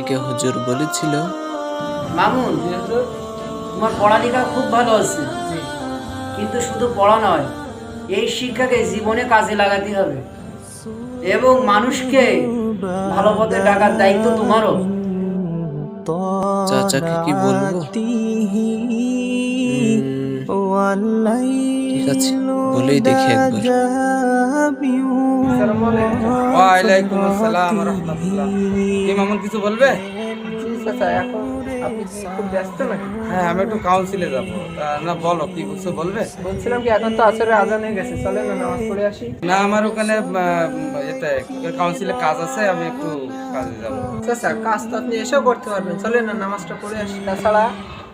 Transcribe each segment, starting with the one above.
আমাদেরকে হুজুর বলেছিল, মামুন, তোমার পড়ালেখা খুব ভালো আছে, কিন্তু শুধু পড়া নয়, এই শিক্ষাকে জীবনে কাজে লাগাতে হবে এবং মানুষকে ভালো পথে ডাকার দায়িত্ব তোমারও। চাচাকে কি বলবো? ঠিক আছে, বলেই দেখি একবার। ওয়ালাইকুম আসসালাম রাহমাতুল্লাহ। কি মামুন কিছু বলবে? জি চাচা, এখন আপনি কি খুব ব্যস্ত নাকি? হ্যাঁ, আমি একটু কাউন্সিলে যাবো। না বলো, কি কিছু বলবে? বলছিলাম কি, এখন তো আসরের আজান হয়ে গেছে, চলে না নামাজ পড়ে আসি। না, আমার ওখানে এতে কাউন্সিলে কাজ আছে, আমি একটু কাজে যাবো। চাচা, কাজ তো আপনি এসেও করতে পারবেন, চলে না নামাজটা পড়ে আসি। তাছাড়া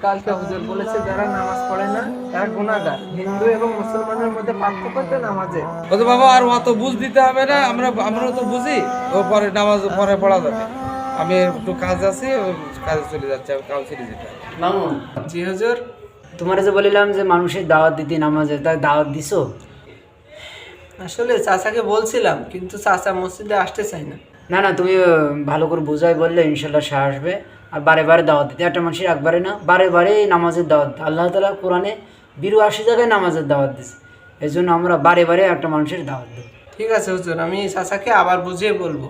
কালকে হুজুর বলেছে, যারা নামাজ পড়ে না তারা গুনাহগার। হিন্দু এবং মুসলমানের মধ্যে পার্থক্য তো নামাজে। ও তো বাবা, আর অত বুঝ দিতে হবে না, আমরা তো বুঝি। ও পরে নামাজ পরে পড়া যাবে। আমি একটু কাজ আছে, ওই কাজে চলে যাচ্ছি, আমি কাউন্সিলে যেতে হবে। মামুন, জি হুজুর। তোমার যে বলিলাম যে মানুষের দাওয়াত দিতে নামাজে, তাই দাওয়াত দিছো? আসলে চাচাকে বলছিলাম, কিন্তু চাচা মসজিদে আসতে চাই না। না না, তুমি ভালো করে বোঝাই বললে ইনশাল্লাহ সে আসবে। আর বারে বারে দাওয়াত দিতে, একটা মানুষের একবারে না, বারে বারে নামাজের দাওয়াত দিতে। আল্লাহ তাআলা কোরআনে ৮২ জায়গায় নামাজের দাওয়াত দিচ্ছে। এই জন্য আমরা বারে বারে একটা মানুষের দাওয়াত দেবো। ঠিক আছে হুজুর, আমি চাচাকে আবার বুঝিয়ে বলবো।